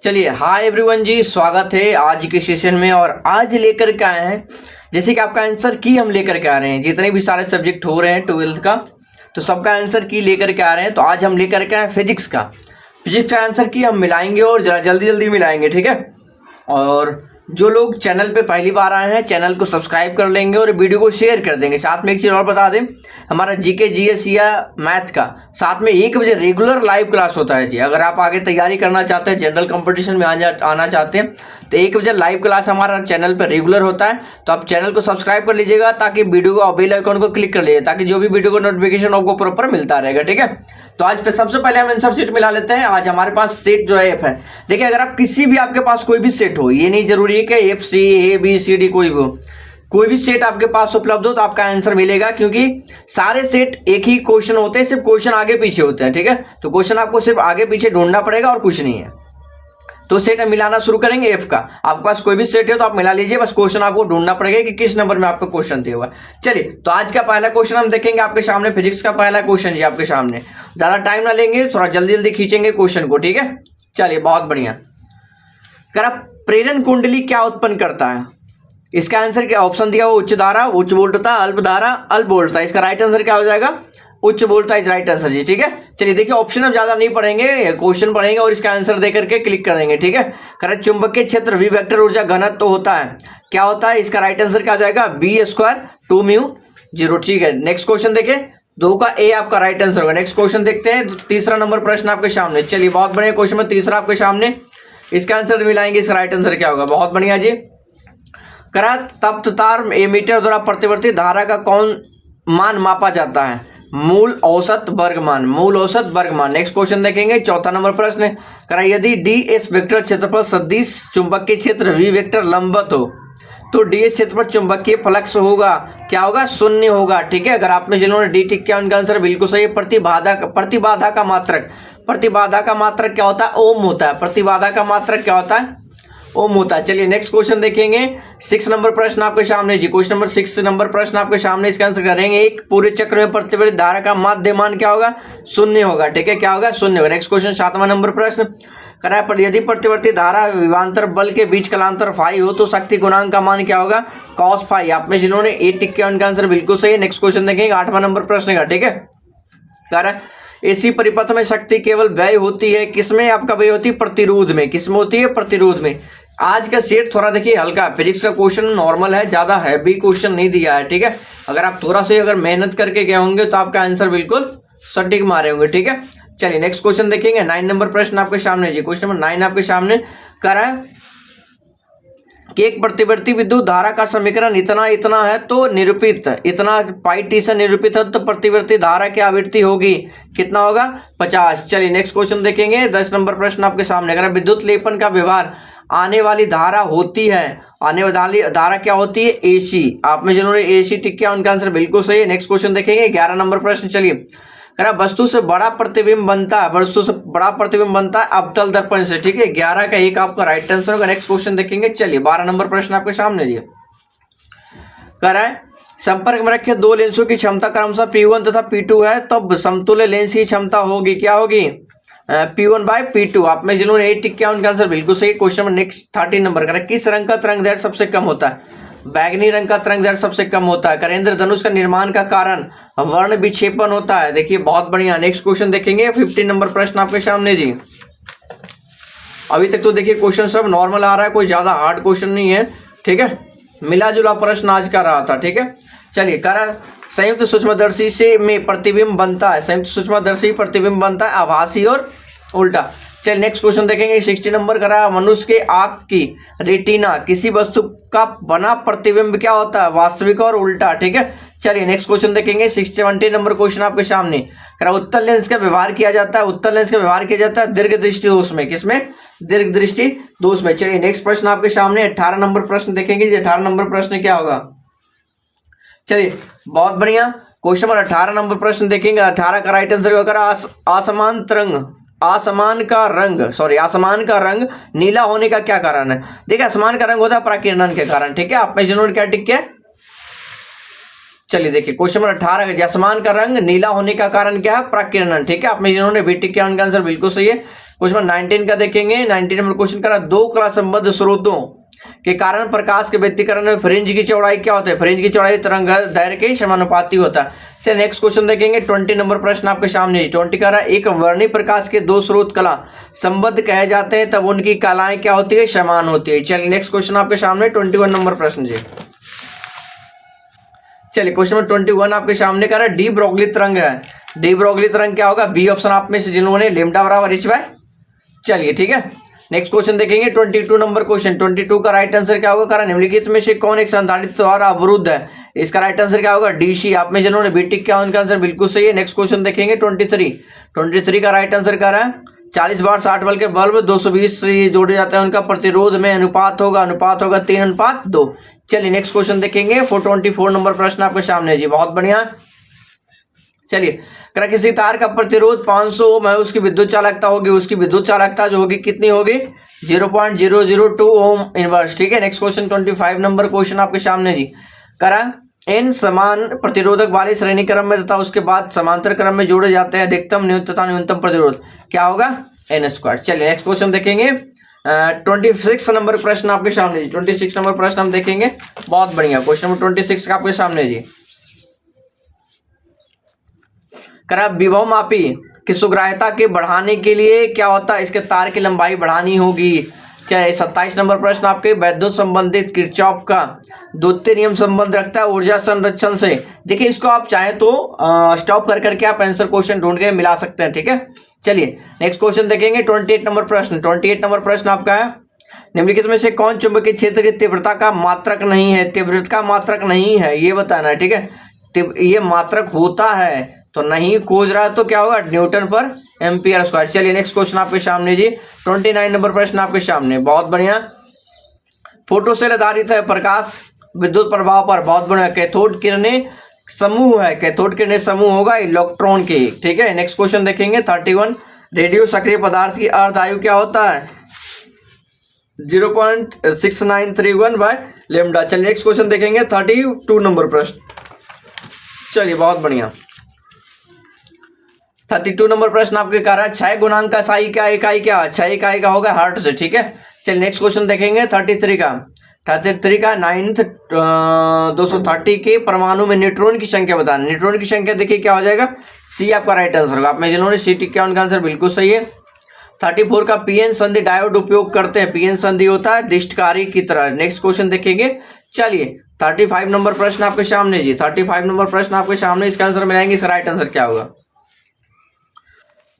चलिए hi everyone जी, स्वागत है आज के सेशन में। और आज लेकर के आए हैं, जैसे कि आपका आंसर की हम लेकर के आ रहे हैं। जितने भी सारे सब्जेक्ट हो रहे हैं 12th का, तो सबका आंसर की लेकर के आ रहे हैं। तो आज हम लेकर के आए फिजिक्स का आंसर की हम मिलाएंगे और जरा जल्दी जल्दी मिलाएंगे, ठीक है। और जो लोग चैनल पे पहली बार आए हैं, चैनल को सब्सक्राइब कर लेंगे और वीडियो को शेयर कर देंगे। साथ में एक चीज़ और बता दें, हमारा जीके जीएस या मैथ का साथ में 1 बजे रेगुलर लाइव क्लास होता है जी। अगर आप आगे तैयारी करना चाहते हैं, जनरल कंपटीशन में आना चाहते हैं, तो 1 बजे लाइव क्लास हमारा चैनल पर रेगुलर होता है। तो आप चैनल को सब्सक्राइब कर लीजिएगा ताकि वीडियो को बेल आइकन को क्लिक कर लीजिए, ताकि जो भी वीडियो को नोटिफिकेशन आपको प्रॉपर मिलता रहेगा, ठीक है। तो आज पे सबसे पहले हम आंसर शीट मिला लेते हैं। आज हमारे पास सेट जो है एफ है। देखिए, अगर आप किसी भी आपके पास कोई भी सेट हो, ये नहीं जरूरी है कि F C A B C D कोई भी सेट आपके पास उपलब्ध हो तो आपका आंसर मिलेगा, क्योंकि सारे सेट एक ही क्वेश्चन होते हैं, सिर्फ क्वेश्चन आगे पीछे होते हैं, ठीक है। तो क्वेश्चन आपको सिर्फ आगे पीछे ढूंढना पड़ेगा और कुछ नहीं है। तो सेट मिलाना शुरू करेंगे एफ का। आपके पास कोई भी सेट है तो आप मिला लीजिए, बस क्वेश्चन आपको ढूंढना पड़ेगा कि किस नंबर में आपका क्वेश्चन दिया हुआ है। चलिए, तो आज का पहला क्वेश्चन हम देखेंगे आपके सामने। फिजिक्स का पहला क्वेश्चन जी आपके सामने। ज्यादा टाइम ना लेंगे, थोड़ा जल्दी जल्दी खींचेंगे क्वेश्चन को, ठीक है। चलिए, बहुत बढ़िया। कर प्रेरण कुंडली क्या उत्पन्न करता है? इसका आंसर क्या ऑप्शन दिया हुआ? उच्च धारा, उच्च वोल्टता, अल्प धारा, अल्प वोल्टता। इसका राइट आंसर क्या हो जाएगा? उच्च वोल्टता इज राइट आंसर जी, ठीक है। चलिए देखिए, ऑप्शन हम ज्यादा नहीं पढ़ेंगे, क्वेश्चन पढ़ेंगे और इसका आंसर दे करके क्लिक कर देंगे, ठीक है। करेक्ट। चुंबकीय क्षेत्र वी वेक्टर ऊर्जा घनत्व तो होता है, क्या होता है? इसका राइट आंसर क्या हो जाएगा? b² 2μ0, ठीक है। नेक्स्ट क्वेश्चन देखिए, 2 का ए आपका राइट आंसर होगा। नेक्स्ट क्वेश्चन देखते हैं, तीसरा नंबर प्रश्न आपके सामने। चलिए, बहुत बढ़िया क्वेश्चन में तीसरा आपके सामने। इसका आंसर मिलाएंगे, इसका राइट आंसर क्या होगा? बहुत बढ़िया जी। करा तप्त तार एमीटर द्वारा प्रतिवर्ती धारा का कौन मान मापा जाता है? मूल औसत वर्गमान, मूल औसत वर्गमान। नेक्स्ट क्वेश्चन देखेंगे, चौथा नंबर प्रश्न। करा यदि डी एस वेक्टर क्षेत्रफल सदिश चुंबकीय क्षेत्र वी वेक्टर लंबवत हो तो डी एस क्षेत्र पर चुंबकीय फ्लक्स होगा, क्या होगा? 0 होगा, ठीक है। अगर आप में जिन्होंने डी टिक किया उनका आंसर बिल्कुल सही है। प्रतिबाधा का मात्रक क्या होता है? ओम होता है। प्रतिबाधा का मात्रक क्या होता है? ओम होता है। चलिए नेक्स्ट क्वेश्चन देखेंगे, 6 नंबर प्रश्न आपके सामने जी। क्वेश्चन नंबर 6 नंबर प्रश्न आपके सामने। इसका आंसर करेंगे, एक पूरे चक्र में प्रतिवर्ती धारा का माध्यमान क्या होगा? 0 होगा, ठीक है। क्या होगा? 0 होगा। नेक्स्ट क्वेश्चन 7वां नंबर प्रश्न। कराया पर यदि प्रतिवर्ती धारा विभवांतर बल के बीच कालांतर फाई हो तो शक्ति गुणांक का मान क्या होगा? cos phi. आप में जिन्होंने ए टिक किया उनका आंसर बिल्कुल सही है। नेक्स्ट क्वेश्चन देखेंगे, 8वां नंबर प्रश्न का, ठीक है। करा एसी परिपथ में शक्ति केवल व्यय होती है, किसमें आपका व्यय होती है? प्रतिरोध में। किसमें होती है? प्रतिरोध में। आज का सेट थोड़ा देखिए हल्का, फिजिक्स का क्वेश्चन नॉर्मल है, ज्यादा हैवी क्वेश्चन नहीं दिया है, ठीक है। अगर आप थोड़ा सा अगर मेहनत करके गए होंगे तो आपका आंसर बिल्कुल सटीक मारे होंगे, ठीक है। चलिए नेक्स्ट क्वेश्चन देखेंगे, 9 नंबर प्रश्न आपके सामने जी। क्वेश्चन नंबर 9 आपके सामने करा है कि एक प्रतिवर्ती विद्युत धारा का समीकरण इतना है तो निरूपित, इतना पाई टी से निरूपित है तो प्रतिवर्ती धारा की आवृत्ति होगी, कितना होगा? 50। चलिए नेक्स्ट क्वेश्चन देखेंगे, 10 नंबर प्रश्न आपके सामने। अगर विद्युत लेपन का व्यवहार आने वाली धारा होती है, आने वाली धारा क्या होती है? एसी। आप में जिन्होंने एसी टिक किया उनका आंसर बिल्कुल सही है। नेक्स्ट क्वेश्चन देखेंगे, 11 नंबर प्रश्न। चलिए, वस्तु से बड़ा प्रतिबिंब बनता है, वस्तु से बड़ा प्रतिबिंब बनता है अवतल दर्पण से, ठीक है। 11 का 1 आपका राइट आंसर होगा। नेक्स्ट क्वेश्चन देखेंगे, चलिए 12 नंबर प्रश्न आपके सामने जी। कह रहा है संपर्क में रखे 2 लेंसों की क्षमता क्रमशः P1 तथा P2 है, तब समतुल्य लेंस की क्षमता होगी, क्या होगी? P1/P2। आप में जिन्होंने ए टिक किया उनका आंसर बिल्कुल सही। क्वेश्चन नंबर नेक्स्ट 13 नंबर का, किस रंग का तरंग दैर्ध्य सबसे कम होता है? बैगनी रंग का तरंग दैर्ध्य सबसे कम होता है। करेंद्र धनुष का निर्माण का कारण वर्ण विक्षेपण होता है। देखिए बहुत बढ़िया। नेक्स्ट क्वेश्चन देखेंगे, 15 नंबर प्रश्न आपके सामने जी। अभी तक तो देखिए क्वेश्चन सब नॉर्मल आ रहा है, कोई ज्यादा हार्ड क्वेश्चन नहीं है, ठीक है। मिला जुला प्रश्न आज का रहा था, ठीक है। चलिए, करा संयुक्त सूक्ष्मदर्शी से में प्रतिबिंब बनता है, संयुक्त सूक्ष्मदर्शी प्रतिबिंब बनता है आभासी और उल्टा। चलिए नेक्स्ट क्वेश्चन देखेंगे, 60 नंबर करा मनुष्य के आंख की रेटिना किसी वस्तु का बना प्रतिबिंब क्या होता है? वास्तविक और उल्टा, ठीक है। चलिए नेक्स्ट क्वेश्चन देखेंगे, 70 नंबर क्वेश्चन आपके सामने। करा उत्तल लेंस का व्यवहार किया जाता है, उत्तल लेंस का व्यवहार किया जाता है दीर्घ दृष्टि दोष में, किसमें? दीर्घ दृष्टि दोष में। चलिए नेक्स्ट प्रश्न आपके सामने 18 नंबर प्रश्न देखेंगे। 18 नंबर प्रश्न क्या होगा? चलिए बहुत बढ़िया। क्वेश्चन नंबर 18 नंबर प्रश्न देखेंगे। 18 का राइट आंसर होगा आसमान का रंग नीला होने का क्या कारण है? देखिए, आसमान का रंग होता है प्रकीर्णन के कारण, ठीक है। आप में जिन्होंने क्या टिक किया? चलिए देखिए, क्वेश्चन नंबर 18 का आसमान का रंग नीला होने का कारण क्या है? प्रकीर्णन, ठीक है। आप में जिन्होंने बी टिक किया उनका आंसर बिल्कुल सही है। क्वेश्चन 19 का देखेंगे। 19 नंबर क्वेश्चन करा, दो कला संबद्ध स्रोतों के कारण प्रकाश के व्यतिकरण में फ्रिंज की चौड़ाई क्या होता है? फ्रिंज की चौड़ाई तरंग दैर्घ्य के समानुपाती होता है। चलिए नेक्स्ट क्वेश्चन देखेंगे। 20 नंबर प्रश्न आपके सामने। 20 कह रहा है, एक वर्णी प्रकाश के दो स्रोत कला संबद्ध कहे जाते हैं तब उनकी कलाएं क्या होती है? समान होती है। चलिए नेक्स्ट क्वेश्चन आपके सामने 21 नंबर प्रश्न जी। चलिए क्वेश्चन नंबर 21 आपके सामने कह रहा है, डी ब्रोगली तरंग है। डी ब्रोगली तरंग क्या होगा? बी ऑप्शन आप में से जिन्होंने लेमडा बराबर h बाय। चलिए ठीक है, नेक्स्ट क्वेश्चन देखेंगे। 22 नंबर क्वेश्चन। 22 का राइट आंसर क्या होगा? कारण निम्नलिखित में से कौन एक संधारित्र द्वारा अवरुद्ध है? इसका राइट आंसर क्या होगा? डीसी। आप में जिन्होंने बीटिक क्या, उनका आंसर बिल्कुल सही है। नेक्स्ट क्वेश्चन देखेंगे। 23 का राइट आंसर क्या रहा है? 40 बार 60 वोल्ट के बल्ब 220 से जोड़े जाते हैं, उनका प्रतिरोध में अनुपात होगा 3:2। चलिए नेक्स्ट क्वेश्चन देखेंगे। 24 नंबर प्रश्न आपके सामने जी। बहुत बढ़िया। चलिए, अगर किसी तार का प्रतिरोध 500 ओम है, उसकी विद्युत चालकता होगी, उसकी विद्युत चालकता जो होगी कितनी होगी? 0.002 ओम इनवर्स। ठीक है, नेक्स्ट क्वेश्चन 25 नंबर क्वेश्चन आपके सामने जी। करा, n समान प्रतिरोधक वाले श्रेणी क्रम में तथा उसके बाद समांतर क्रम में जोड़े जाते हैं अधिकतम तथा न्यूनतम प्रतिरोध क्या होगा? n²। चलिए नेक्स्ट क्वेश्चन देखेंगे। 26 नंबर प्रश्न आपके सामने जी। 26 नंबर प्रश्न हम देखेंगे। बहुत बढ़िया, क्वेश्चन नंबर 26 का आपके सामने जी। करा, विभव मापी की सुग्राह्यता के बढ़ाने के लिए क्या होता है? इसके तार की लंबाई बढ़ानी होगी। चाहे 27 नंबर प्रश्न आपके, वैद्युत संबंधित किरचॉफ का द्वितीय नियम संबंध रखता है ऊर्जा संरक्षण से। देखिए इसको आप चाहे तो स्टॉप कर करके आप आंसर क्वेश्चन ढूंढ के मिला सकते हैं। ठीक है, चलिए नेक्स्ट क्वेश्चन देखेंगे। 28 नंबर प्रश्न। 28 नंबर प्रश्न आपका है, निम्नलिखित में से कौन चुंबकीय क्षेत्र की तीव्रता का मात्रक नहीं है? तीव्रता का मात्रक नहीं है ये बताना है। ठीक है, ये मात्रक होता है तो नहीं खोज रहा है तो क्या होगा? न्यूटन पर एम्पियर स्क्वायर। चलिए नेक्स्ट क्वेश्चन आपके सामने जी। 29 नंबर प्रश्न आपके सामने। बहुत बढ़िया। फोटो सेल आधारित है प्रकाश विद्युत प्रभाव पर। बहुत बढ़िया। कैथोड किरणें समूह है, कैथोड किरणें समूह होगा इलेक्ट्रॉन के। ठीक है, नेक्स्ट क्वेश्चन देखेंगे। 31, रेडियो सक्रिय पदार्थ की अर्ध आयु क्या होता है? 0.6931 बाय लेमडा। चलिए नेक्स्ट क्वेश्चन देखेंगे। 32 नंबर प्रश्न। चलिए बहुत बढ़िया। 32 नंबर प्रश्न आपके कह रहा है, क्षय गुणांक का इकाई क्या? क्षय इकाई का होगा हर्ट्ज से। ठीक है, चलिए नेक्स्ट क्वेश्चन देखेंगे। 33 का 9th 230 के परमाणु में न्यूट्रॉन की संख्या बताना। न्यूट्रॉन की संख्या देखिए क्या हो जाएगा? सी आपका राइट आंसर होगा। आप में जिन्होंने सी टिक किया उनका आंसर बिल्कुल सही है। 34 का पीएन संधि डायोड उपयोग करते हैं। पीएन संधि होता है दिष्टकारी की तरह। नेक्स्ट क्वेश्चन देखेंगे। चलिए 35 नंबर प्रश्न आपके सामने जी। 35 नंबर प्रश्न आपके सामने, इसका आंसर मिलाएंगे। इसका राइट आंसर क्या होगा?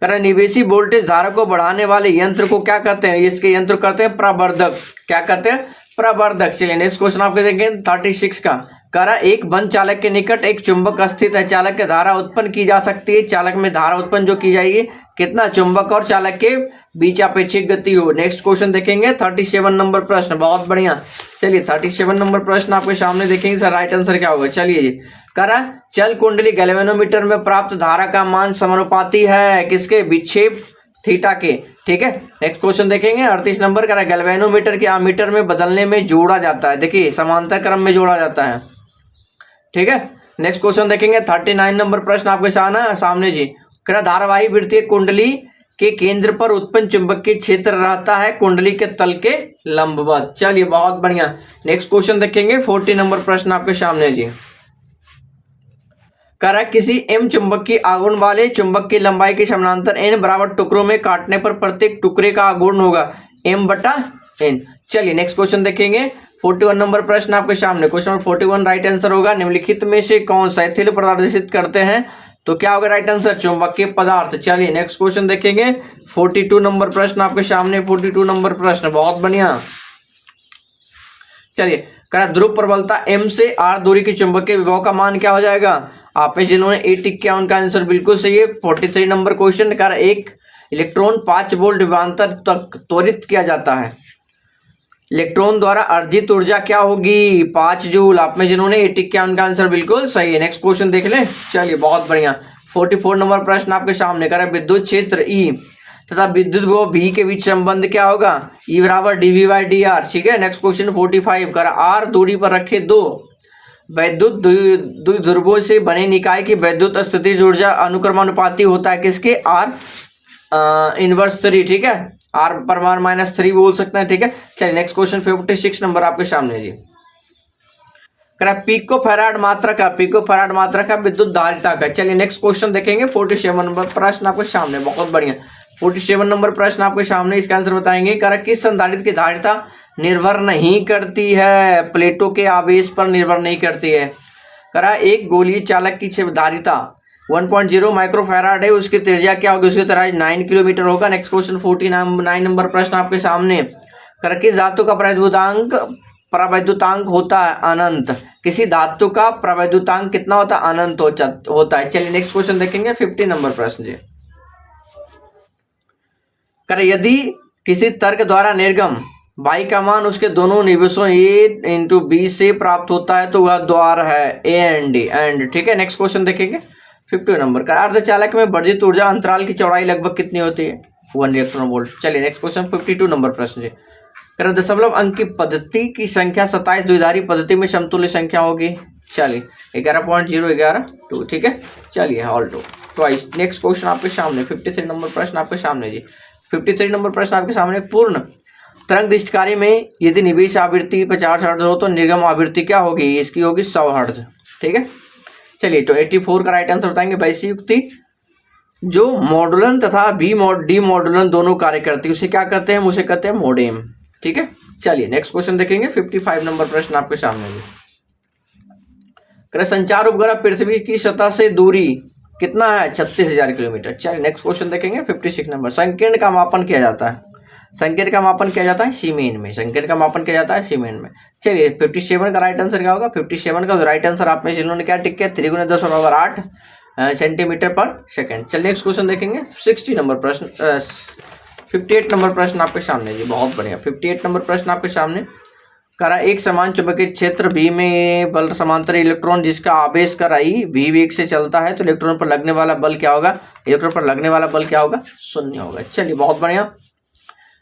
निवेशी वोल्टेज धारा को बढ़ाने वाले यंत्र को क्या कहते हैं? इसके यंत्र करते हैं प्रवर्धक। क्या कहते हैं? प्रवर्धक। चलिए नेक्स्ट क्वेश्चन आपके देखेंगे। 36 का कह रहा, एक बंद चालक के निकट एक चुंबक स्थित है, चालक के धारा उत्पन्न की जा सकती है। चालक में धारा उत्पन्न जो की जाएगी कितना? चुंबक और चालक के बीच अपेक्षित गति हो। नेक्स्ट क्वेश्चन देखेंगे। 37 नंबर प्रश्न। बहुत बढ़िया। चलिए 37 नंबर प्रश्न आपके सामने देखेंगे। सर राइट आंसर क्या होगा? चलिए जी, करा, चल कुंडली गैल्वेनोमीटर में प्राप्त धारा का मान समानुपाती है किसके? विक्षेप थीटा के। ठीक है, नेक्स्ट क्वेश्चन देखेंगे। 38 नंबर करा, गैल्वेनोमीटर के आमीटर में बदलने में जोड़ा जाता है। देखिए समांतर क्रम में जोड़ा जाता है। ठीक है, नेक्स्ट क्वेश्चन देखेंगे। 39 नंबर प्रश्न आपके सामने जी। करा, धारावाही वृत्तीय कुंडली के केंद्र पर उत्पन्न चुंबकीय क्षेत्र रहता है कुंडली के तल के लंबवत। चलिए बहुत बढ़िया। नेक्स्ट क्वेश्चन देखेंगे। 40 नंबर प्रश्न आपके सामने जी। कह रहा है, किसी एम चुंबक की आघूर्ण वाले चुंबक की लंबाई के समानांतर एन बराबर टुकड़ों में काटने पर प्रत्येक टुकड़े का आघूर्ण होगा m/n। चलिए नेक्स्ट क्वेश्चन देखेंगे। 41 नंबर प्रश्न आपके सामने। क्वेश्चन नंबर 41 राइट आंसर होगा, निम्नलिखित में से कौन सा एथिल प्रदर्शित करते हैं? तो क्या होगा राइट आंसर? चुंबकीय पदार्थ। चलिए नेक्स्ट क्वेश्चन देखेंगे। 42 नंबर प्रश्न आपके सामने। 42 नंबर प्रश्न। बहुत बढ़िया। चलिए, कह रहा, ध्रुव प्रबलता m से r दूरी की चुंबकीय विभव का मान क्या हो जाएगा? आप में जिन्होंने ए टिक किया उनका आंसर बिल्कुल सही है। 43 नंबर क्वेश्चन कह रहा, एक इलेक्ट्रॉन 5 वोल्ट विभवांतर तक त्वरित किया जाता है। इलेक्ट्रॉन द्वारा अर्जित ऊर्जा क्या होगी? 5 जूल। आप में जिन्होंने ए टिक किया उनका आंसर बिल्कुल सही है। नेक्स्ट क्वेश्चन देख ले। चलिए बहुत बढ़िया। 44 नंबर प्रश्न आपके सामने। कह रहा, विद्युत क्षेत्र ई तथा विद्युत विभव V के बीच संबंध क्या होगा? E बराबर dV/dr। ठीक है, नेक्स्ट क्वेश्चन 45 कर, r दूरी पर रखे दो वैद्युत द्विध्रुवों से बने निकाय की वैद्युत स्थितिज ऊर्जा अनुक्रमानुपाती होता है किसके? r इनवर्स 3, ठीक है, r पर मान -3 बोल सकते हैं, ठीक है। चलिए नेक्स्ट क्वेश्चन 56 नंबर आपके सामने जी। पिको फैराड मात्रा का विद्युत धारिता का। चलिए नेक्स्ट क्वेश्चन देखेंगे 47 नंबर प्रश्न आपके सामने, बहुत बढ़िया। 47 नंबर प्रश्न आपके सामने, इसका आंसर बताएंगे। किस संधारित्र की धारिता निर्भर नहीं करती है, प्लेटों के आवेश पर निर्भर नहीं करती है। एक गोलीय चालक की धारिता 1.0 माइक्रोफैराड है, उसकी त्रिज्या क्या होगी, उसकी तरह 9 किलोमीटर होगा। नेक्स्ट क्वेश्चन 49 नंबर प्रश्न आपके सामने। किस धातु का प्रवैद्युतांक होता है अनंत। किसी धातु का प्रवैद्युतांक कितना होता है, अनंत होता है। चलिए नेक्स्ट क्वेश्चन देखेंगे 50 नंबर प्रश्न जी। यदि किसी तर्क द्वारा निर्गम y का मान उसके दोनों निवेशों a इंटू b से प्राप्त होता है तो वह द्वार है a एंड d एंड, ठीक है। नेक्स्ट क्वेश्चन देखेंगे 50 नंबर का। अर्धचालक में वर्जित ऊर्जा अंतराल की चौड़ाई लगभग कितनी होती है, 1 इलेक्ट्रॉन वोल्ट। चलिए नेक्स्ट क्वेश्चन 52 नंबर प्रश्न जी। दशमलव अंक की पद्धति की संख्या 27 द्विधारी पद्धति में समतुल्य संख्या होगी। चलिए 11.011 ठीक है। चलिए all to twice. Next question आपके सामने 53 नंबर प्रश्न आपके सामने जी। 53 नंबर प्रश्न आपके सामने। पूर्ण तरंग दृष्टिकारी में यदि निवेश आवृत्ति 50 हर्ट्ज हो तो निर्गम आवृत्ति क्या होगी, इसकी होगी 100 हर्ट्ज, ठीक है। चलिए तो 84 का राइट आंसर बताएंगे। वैसी युक्ति जो मॉडुलन तथा डी मॉडुलन दोनों कार्य करती है उसे क्या कहते हैं, उसे कहते हैं मोडेम, ठीक है। चलिए नेक्स्ट क्वेश्चन देखेंगे 55 नंबर प्रश्न आपके सामने जी। संचार उपग्रह पृथ्वी की सतह से दूरी कितना है, 36,000 किलोमीटर। चलिए नेक्स्ट क्वेश्चन देखेंगे 56 नंबर। संकीर्ण का मापन किया जाता है, संकीर्ण का मापन किया जाता है सीमेन में, संकीर्ण का मापन किया जाता है सीमेन में। चलिए 57 का राइट आंसर क्या होगा, 57 का राइट आंसर आप में से जिन्होंने क्या टिक किया 3 × 10⁸ सेंटीमीटर पर सेकेंड। चलिए नेक्स्ट क्वेश्चन देखेंगे 60 नंबर प्रश्न 58 नंबर प्रश्न आपके सामने जी। बहुत बढ़िया 58 नंबर प्रश्न आपके सामने। एक समान चुंबकीय क्षेत्र V में बल समांतर इलेक्ट्रॉन जिसका आवेश I V वेग से चलता है तो इलेक्ट्रॉन पर लगने वाला बल क्या होगा, इलेक्ट्रॉन पर लगने वाला बल क्या होगा, 0 होगा। चलिए बहुत बढ़िया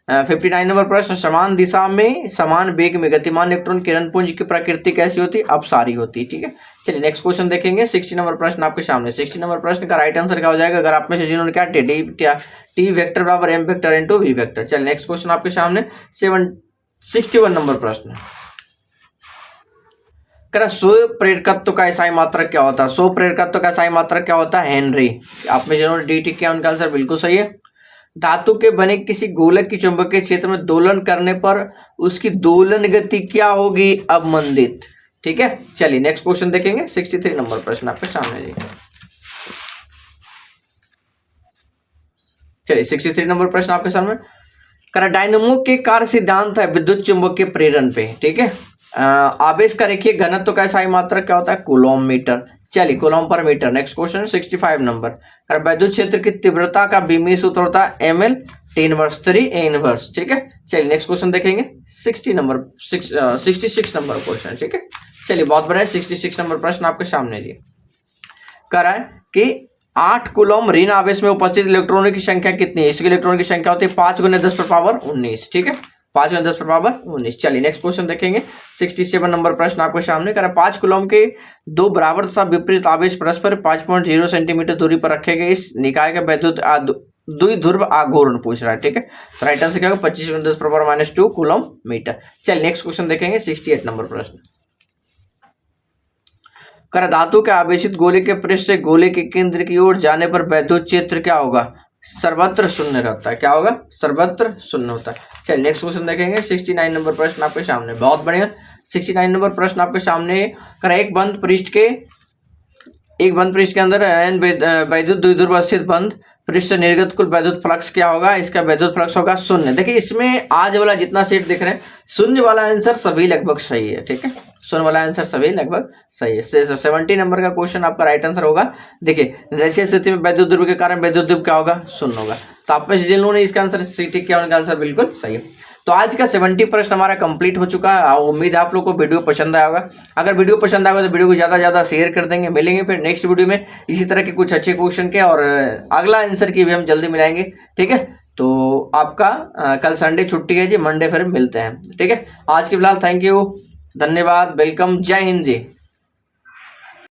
59 नंबर प्रश्न। समान दिशा में समान वेग में गतिमान इलेक्ट्रॉन किरणपुंज की प्रकृति कैसी होती है, अपसारी होती है, ठीक है। चलिए नेक्स्ट क्वेश्चन देखेंगे 60 नंबर प्रश्न आपके सामने। 60 नंबर प्रश्न का राइट आंसर क्या हो जाएगा, अगर आप में से जिन्होंने क्या टी वेक्टर बराबर m vector into v vector. चलिए नेक्स्ट क्वेश्चन आपके सामने 61 नंबर प्रश्न। स्व प्रेरकत्व का इकाई मात्रक क्या होता है, स्व प्रेरकत्व का इकाई मात्रक क्या होता है, हेनरी। आप में जिन्होंने डी टिक किया उनका आंसर बिल्कुल सही है। धातु के बने किसी गोलक की चुंबकीय क्षेत्र में दोलन करने पर उसकी दोलन गति क्या होगी, अवमंदित, ठीक है। चलिए नेक्स्ट क्वेश्चन देखेंगे 63 नंबर प्रश्न आपके सामने जी। चलिए 63 नंबर प्रश्न आपके सामने। डायनेमो के कार्य सिद्धांत है विद्युत चुंबकीय प्रेरण पे, ठीक है। आवेश का रेखीय घनत्व का इकाई मात्रक क्या होता है, कूलॉम मीटर। चलिए कूलॉम पर मीटर। Next question 65 number. विद्युत क्षेत्र की तीव्रता का बीमीय सूत्र होता है ml T⁻³ A⁻, ठीक है। चलिए नेक्स्ट क्वेश्चन देखेंगे 66 नंबर क्वेश्चन, ठीक है। चलिए बहुत बढ़िया 66 नंबर प्रश्न आपके सामने जी। कि 8 कूलॉम ऋण आवेश में उपस्थित इलेक्ट्रॉनों की संख्या कितनी है, इसकी इलेक्ट्रॉनों की संख्या होती है 5 × 10⁻19, ठीक है, 5 × 10⁻19। चलिए नेक्स्ट क्वेश्चन देखेंगे 67 नंबर प्रश्न आपके सामने। 5 कूलॉम के 2 बराबर तथा विपरीत आवेश परस्पर 5.0 सेंटीमीटर दूरी पर रखे गए इस निकाय का वैद्युत द्विध्रुव आघूर्ण पूछ रहा है, ठीक है। तो राइट आंसर क्या होगा 25 × 10⁻² कूलॉम मीटर। चलिए नेक्स्ट क्वेश्चन देखेंगे 68 नंबर प्रश्न। धातु के आवेशित गोले के पृष्ठ से गोले के केंद्र की ओर जाने पर वैद्युत क्षेत्र क्या होगा, सर्वत्र शून्य रहता है। क्या होगा, सर्वत्र शून्य होता है। चलिए नेक्स्ट क्वेश्चन देखेंगे 69 नंबर प्रश्न आपके सामने। बहुत बढ़िया 69 नंबर प्रश्न आपके सामने। एक बंद पृष्ठ के अंदर वैद्युत द्विध्रुव स्थित बंद पृष्ठ से निर्गत कुल वैद्युत फ्लक्स क्या होगा, इसका वैद्युत फ्लक्स होगा 0। देखिए इसमें आज वाला जितना सेट दिख रहे हैं शून्य वाला आंसर सभी लगभग सही है, ठीक है, शून्य वाला आंसर सभी लगभग सही है। 70 नंबर का क्वेश्चन आपका राइट आंसर होगा। देखिए रेखीय स्थिति में वैद्युत ध्रुव के कारण वैद्युत ध्रुव क्या होगा, 0 होगा। तो आप में जिन लोगों ने इसका आंसर ठीक किया उनका आंसर बिल्कुल सही है। तो आज का 70 प्रश्न हमारा कंप्लीट हो चुका है। उम्मीद है आप लोग को वीडियो पसंद आया होगा। अगर वीडियो पसंद आएगा तो वीडियो को ज़्यादा से ज़्यादा शेयर कर देंगे। मिलेंगे फिर नेक्स्ट वीडियो में इसी तरह के कुछ अच्छे क्वेश्चन के, और अगला आंसर की भी हम जल्दी मिलाएंगे, ठीक है। तो आपका कल संडे छुट्टी है जी, मंडे फिर मिलते हैं, ठीक है। आज के फिलहाल थैंक यू, धन्यवाद, वेलकम, जय हिंद जी।